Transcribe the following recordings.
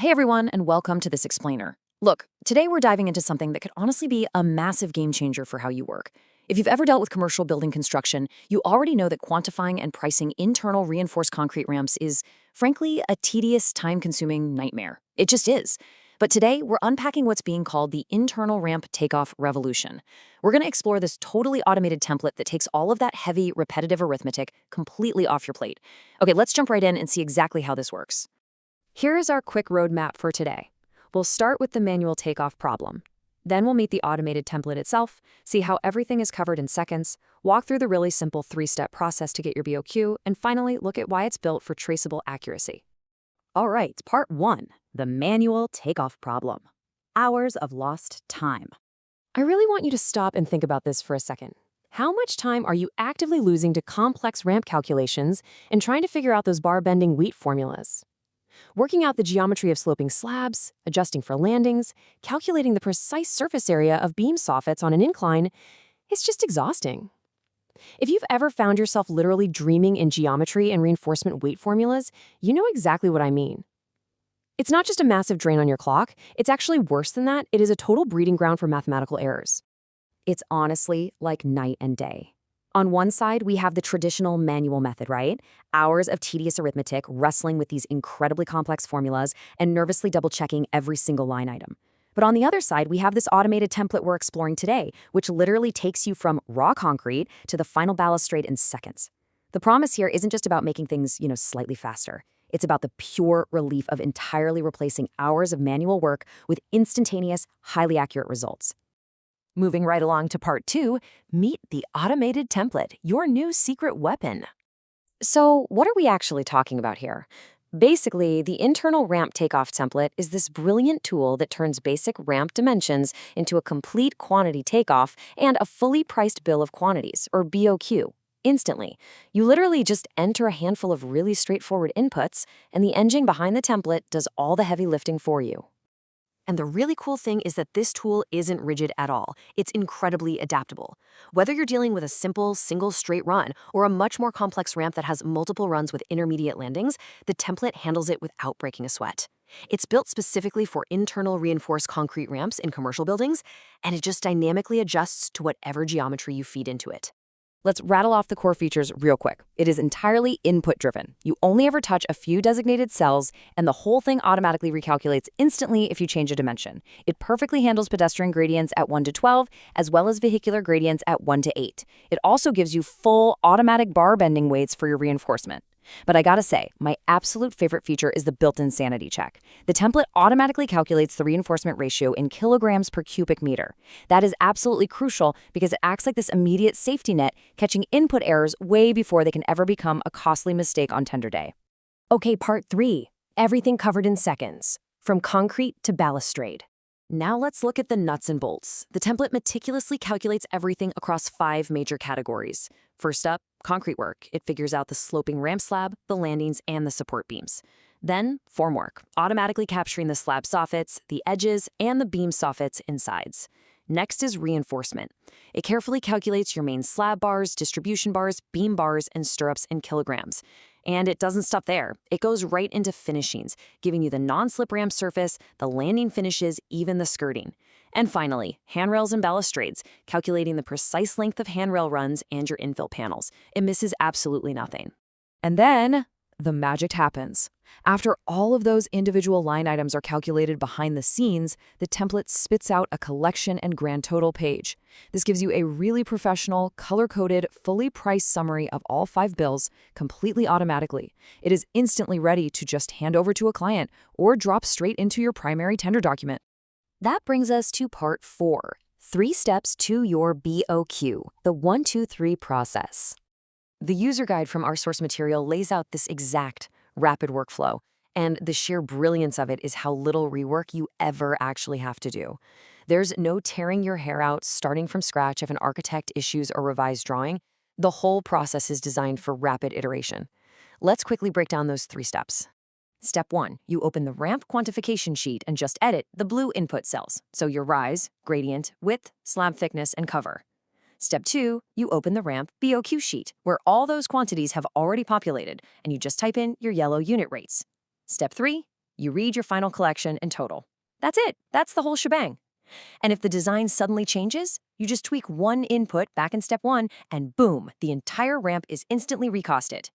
Hey everyone, and welcome to this explainer. Look, today we're diving into something that could honestly be a massive game changer for how you work. If you've ever dealt with commercial building construction, you already know that quantifying and pricing internal reinforced concrete ramps is, frankly, a tedious, time-consuming nightmare. It just is. But today, we're unpacking what's being called the internal ramp takeoff revolution. We're going to explore this totally automated template that takes all of that heavy, repetitive arithmetic completely off your plate. Okay, let's jump right in and see exactly how this works. Here is our quick roadmap for today. We'll start with the manual takeoff problem. Then we'll meet the automated template itself, see how everything is covered in seconds, walk through the really simple 3-step process to get your BOQ, and finally look at why it's built for traceable accuracy. All right, part 1, the manual takeoff problem. Hours of lost time. I really want you to stop and think about this for a second. How much time are you actively losing to complex ramp calculations and trying to figure out those bar-bending weight formulas? Working out the geometry of sloping slabs, adjusting for landings, calculating the precise surface area of beam soffits on an incline, it's just exhausting. If you've ever found yourself literally dreaming in geometry and reinforcement weight formulas, you know exactly what I mean. It's not just a massive drain on your clock, it's actually worse than that. It is a total breeding ground for mathematical errors. It's honestly like night and day. On one side, we have the traditional manual method, right? Hours of tedious arithmetic, wrestling with these incredibly complex formulas, and nervously double-checking every single line item. But on the other side, we have this automated template we're exploring today, which literally takes you from raw concrete to the final balustrade in seconds. The promise here isn't just about making things, slightly faster. It's about the pure relief of entirely replacing hours of manual work with instantaneous, highly accurate results. Moving right along to part 2, meet the automated template, your new secret weapon. So what are we actually talking about here? Basically, the internal ramp takeoff template is this brilliant tool that turns basic ramp dimensions into a complete quantity takeoff and a fully priced bill of quantities, or BOQ, instantly. You literally just enter a handful of really straightforward inputs, and the engine behind the template does all the heavy lifting for you. And the really cool thing is that this tool isn't rigid at all. It's incredibly adaptable. Whether you're dealing with a simple, single straight run or a much more complex ramp that has multiple runs with intermediate landings, the template handles it without breaking a sweat. It's built specifically for internal reinforced concrete ramps in commercial buildings, and it just dynamically adjusts to whatever geometry you feed into it. Let's rattle off the core features real quick. It is entirely input-driven. You only ever touch a few designated cells, and the whole thing automatically recalculates instantly if you change a dimension. It perfectly handles pedestrian gradients at 1 to 12, as well as vehicular gradients at 1 to 8. It also gives you full automatic bar bending weights for your reinforcement. But I gotta say, my absolute favorite feature is the built-in sanity check. The template automatically calculates the reinforcement ratio in kilograms per cubic meter. That is absolutely crucial because it acts like this immediate safety net, catching input errors way before they can ever become a costly mistake on tender day. Okay, part 3. Everything covered in seconds. From concrete to balustrade. Now let's look at the nuts and bolts. The template meticulously calculates everything across 5 major categories. First up, concrete work. It figures out the sloping ramp slab, the landings, and the support beams. Then, formwork, automatically capturing the slab soffits, the edges, and the beam soffits and sides. Next is reinforcement. It carefully calculates your main slab bars, distribution bars, beam bars, and stirrups in kilograms. And it doesn't stop there. It goes right into finishings, giving you the non-slip ramp surface, the landing finishes, even the skirting. And finally, handrails and balustrades, calculating the precise length of handrail runs and your infill panels. It misses absolutely nothing. And then the magic happens. After all of those individual line items are calculated behind the scenes, the template spits out a collection and grand total page. This gives you a really professional, color-coded, fully priced summary of all 5 bills completely automatically. It is instantly ready to just hand over to a client or drop straight into your primary tender document. That brings us to part 4, 3 steps to your BOQ, the 1, 2, 3 process. The user guide from our source material lays out this exact rapid workflow, and the sheer brilliance of it is how little rework you ever actually have to do. There's no tearing your hair out starting from scratch if an architect issues a revised drawing. The whole process is designed for rapid iteration. Let's quickly break down those 3 steps. Step 1, you open the ramp quantification sheet and just edit the blue input cells, so your rise, gradient, width, slab thickness, and cover. Step 2, you open the ramp BOQ sheet, where all those quantities have already populated, and you just type in your yellow unit rates. Step 3, You read your final collection and total. That's it. That's the whole shebang. And if the design suddenly changes, you just tweak one input back in step one, and boom, the entire ramp is instantly recosted.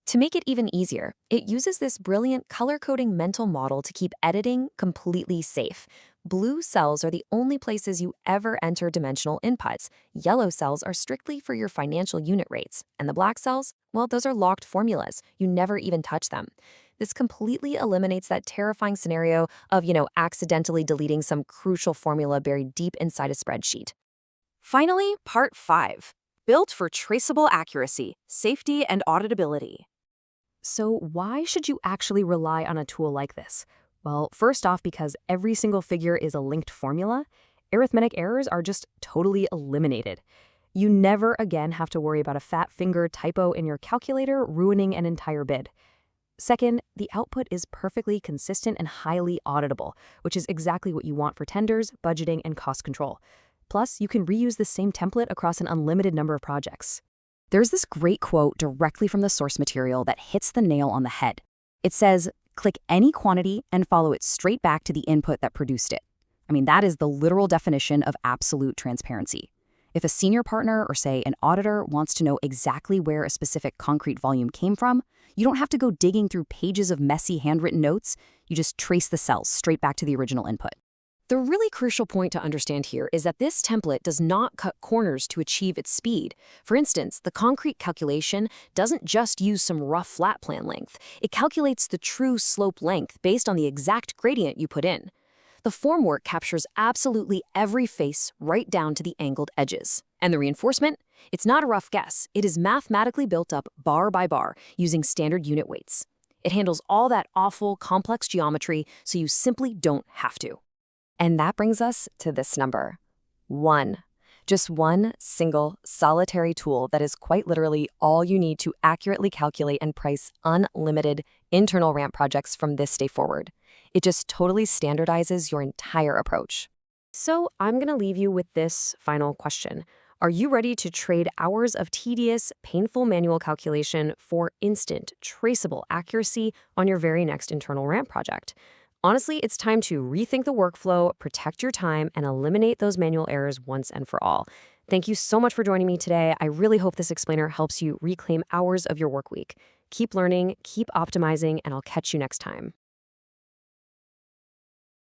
To make it even easier, it uses this brilliant color-coding mental model to keep editing completely safe. Blue cells are the only places you ever enter dimensional inputs. Yellow cells are strictly for your financial unit rates. And the black cells, well, those are locked formulas. You never even touch them. This completely eliminates that terrifying scenario of, accidentally deleting some crucial formula buried deep inside a spreadsheet. Finally, part 5. Built for traceable accuracy, safety, and auditability. So why should you actually rely on a tool like this? Well, first off, because every single figure is a linked formula, arithmetic errors are just totally eliminated. You never again have to worry about a fat finger typo in your calculator ruining an entire bid. Second, the output is perfectly consistent and highly auditable, which is exactly what you want for tenders, budgeting, and cost control. Plus, you can reuse the same template across an unlimited number of projects. There's this great quote directly from the source material that hits the nail on the head. It says, "Click any quantity and follow it straight back to the input that produced it." I mean, that is the literal definition of absolute transparency. If a senior partner or, say, an auditor wants to know exactly where a specific concrete volume came from, you don't have to go digging through pages of messy handwritten notes. You just trace the cells straight back to the original input. The really crucial point to understand here is that this template does not cut corners to achieve its speed. For instance, the concrete calculation doesn't just use some rough flat plan length. It calculates the true slope length based on the exact gradient you put in. The formwork captures absolutely every face right down to the angled edges. And the reinforcement? It's not a rough guess. It is mathematically built up bar by bar using standard unit weights. It handles all that awful, complex geometry so you simply don't have to. And that brings us to this number. 1. Just one single, solitary tool that is quite literally all you need to accurately calculate and price unlimited internal ramp projects from this day forward. It just totally standardizes your entire approach. So I'm going to leave you with this final question. Are you ready to trade hours of tedious, painful manual calculation for instant, traceable accuracy on your very next internal ramp project? Honestly, it's time to rethink the workflow, protect your time, and eliminate those manual errors once and for all. Thank you so much for joining me today. I really hope this explainer helps you reclaim hours of your work week. Keep learning, keep optimizing, and I'll catch you next time.